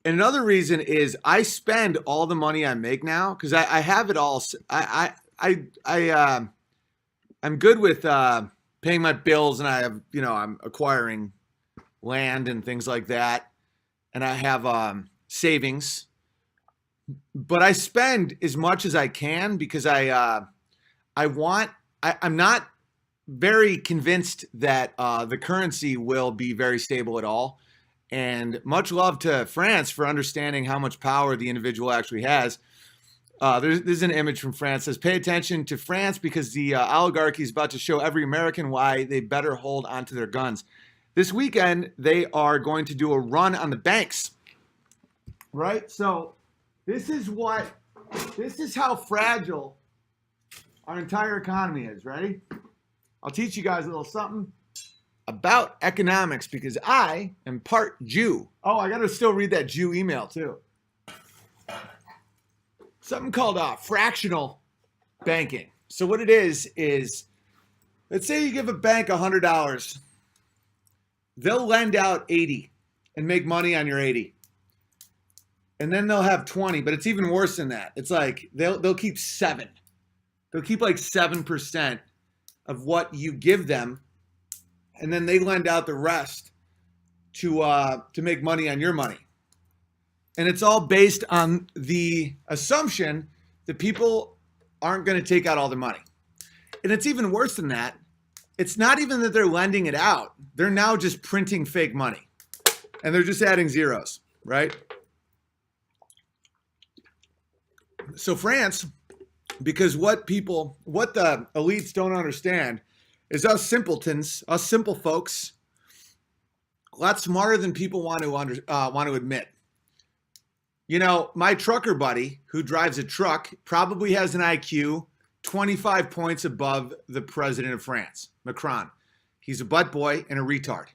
And another reason is I spend all the money I make now because I have it all. I'm good with paying my bills, and I have I'm acquiring land and things like that, and I have savings. But I spend as much as I can because I want. I'm not very convinced that the currency will be very stable at all. And much love to France for understanding how much power the individual actually has. There's an image from France that says, pay attention to France because the oligarchy is about to show every American why they better hold onto their guns. This weekend, they are going to do a run on the banks, right? So this is how fragile our entire economy is. Ready? I'll teach you guys a little something about economics because I am part Jew. Oh, I got to still read that Jew email too. Something called fractional banking. So what it is let's say you give a bank $100. They'll lend out 80 and make money on your 80. And then they'll have 20, but it's even worse than that. It's like they'll keep 7. They'll keep like 7% of what you give them, and then they lend out the rest to make money on your money. And it's all based on the assumption that people aren't going to take out all their money. And it's even worse than that. It's not even that they're lending it out. They're now just printing fake money. And they're just adding zeros, right? So France, because what the elites don't understand is us simpletons, us simple folks, a lot smarter than people want to admit. You know, my trucker buddy who drives a truck probably has an IQ 25 points above the president of France, Macron. He's a butt boy and a retard.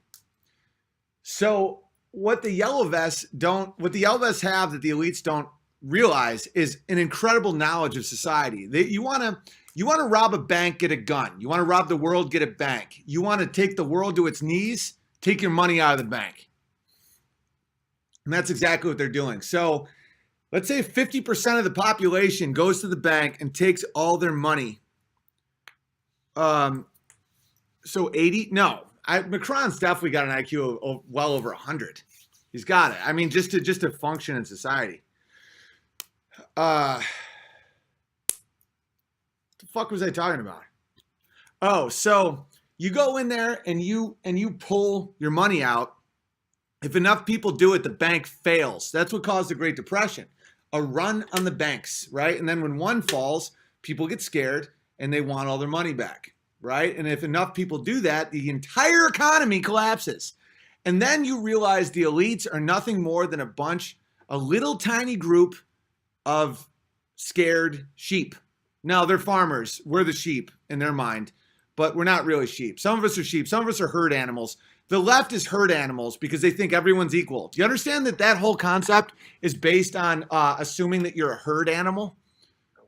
So what the yellow vests have that the elites don't realize is an incredible knowledge of society. You want to rob a bank, get a gun. You want to rob the world, get a bank. You want to take the world to its knees, take your money out of the bank. And that's exactly what they're doing. So let's say 50% of the population goes to the bank and takes all their money. So 80? No. Macron's definitely got an IQ of well over 100. He's got it. I mean, just to function in society. The fuck was I talking about? Oh, so you go in there and you pull your money out. If enough people do it, the bank fails. That's what caused the Great Depression. A run on the banks, right? And then when one falls, people get scared and they want all their money back, right? And if enough people do that, the entire economy collapses. And then you realize the elites are nothing more than a little tiny group of scared sheep. Now, they're farmers. We're the sheep in their mind, but we're not really sheep. Some of us are sheep. Some of us are herd animals. The left is herd animals because they think everyone's equal. Do you understand that whole concept is based on assuming that you're a herd animal,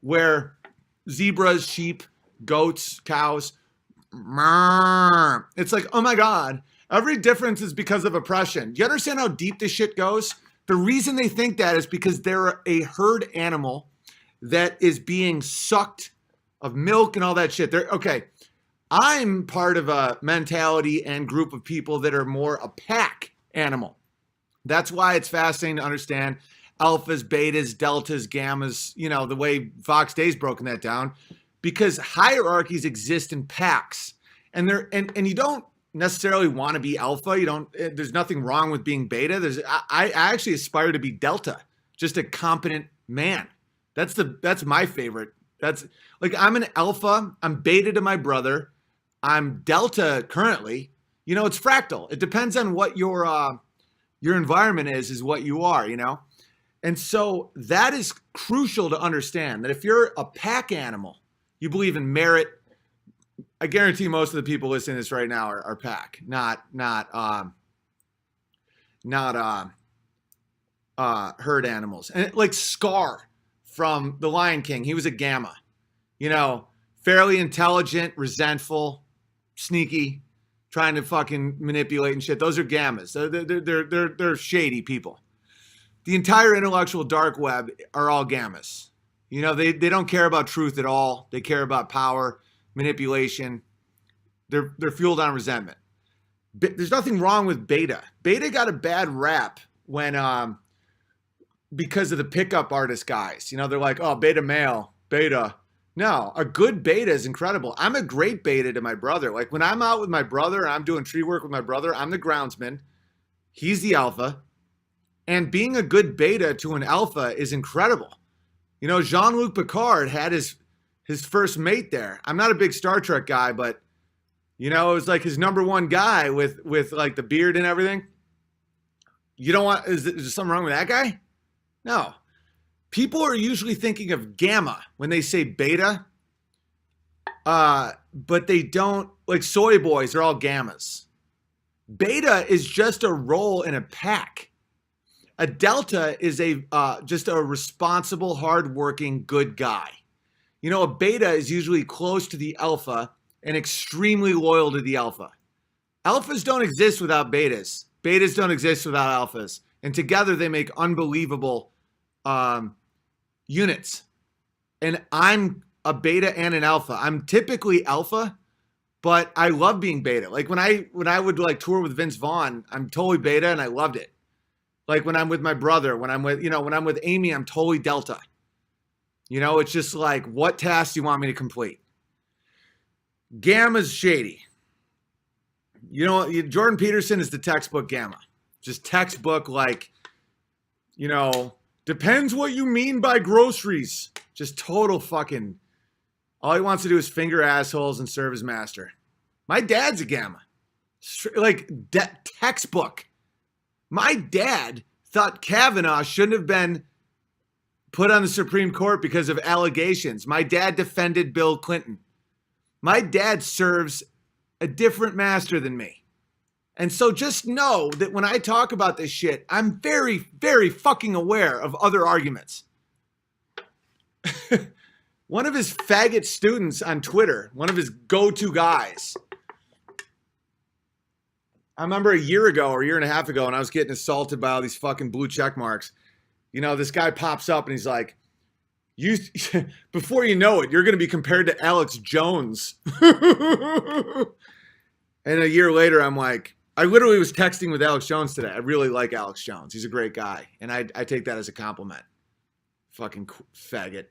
where zebras, sheep, goats, cows, it's like, oh my God, every difference is because of oppression. Do you understand how deep this shit goes? The reason they think that is because they're a herd animal that is being sucked of milk and all that shit. Okay. I'm part of a mentality and group of people that are more a pack animal. That's why it's fascinating to understand alphas, betas, deltas, gammas, the way Fox Day's broken that down, because hierarchies exist in packs. And you don't necessarily want to be alpha. There's nothing wrong with being beta. I actually aspire to be delta, just a competent man. That's my favorite. That's like, I'm an alpha, I'm beta to my brother. I'm delta currently. It's fractal. It depends on what your environment is what you are, And so that is crucial to understand, that if you're a pack animal, you believe in merit. I guarantee most of the people listening to this right now are pack, not herd animals. And like Scar from The Lion King, he was a gamma, fairly intelligent, resentful, sneaky, trying to fucking manipulate and shit. Those are gammas. They're shady people. the entire intellectual dark web are all gammas. You know, they don't care about truth at all. They care about power, manipulation. They're fueled on resentment. There's nothing wrong with beta. Beta got a bad rap when because of the pickup artist guys. You know, they're like, oh, beta male, beta. No, a good beta is incredible. I'm a great beta to my brother. Like when I'm out with my brother and I'm doing tree work with my brother, I'm the groundsman. He's the alpha. And being a good beta to an alpha is incredible. You know, Jean-Luc Picard had his first mate there. I'm not a big Star Trek guy, but you know, it was like his number one guy with like the beard and everything. You don't want, is there something wrong with that guy? No. People are usually thinking of gamma when they say beta, but they don't, like soy boys are all gammas. Beta is just a role in a pack. A delta is just a responsible, hardworking, good guy. You know, a beta is usually close to the alpha and extremely loyal to the alpha. Alphas don't exist without betas. Betas don't exist without alphas. And together they make unbelievable units. And I'm a beta and an alpha. I'm typically alpha, but I love being beta. Like when I would like tour with Vince Vaughn, I'm totally beta and I loved it. Like when I'm with my brother, when I'm with Amy, I'm totally delta. You know, it's just like, what tasks do you want me to complete? Gamma's shady. You know, Jordan Peterson is the textbook gamma. Just textbook, like, you know, depends what you mean by groceries. Just total fucking, all he wants to do is finger assholes and serve his master. My dad's a gamma. Like, textbook. My dad thought Kavanaugh shouldn't have been put on the Supreme Court because of allegations. My dad defended Bill Clinton. My dad serves a different master than me. And so just know that when I talk about this shit, I'm very, very fucking aware of other arguments. One of his faggot students on Twitter, one of his go-to guys, I remember a year ago or a year and a half ago when I was getting assaulted by all these fucking blue check marks, you know, this guy pops up and he's like, "You, before you know it, you're going to be compared to Alex Jones." And a year later, I'm like, I literally was texting with Alex Jones today. I really like Alex Jones. He's a great guy. And I take that as a compliment. Fucking faggot.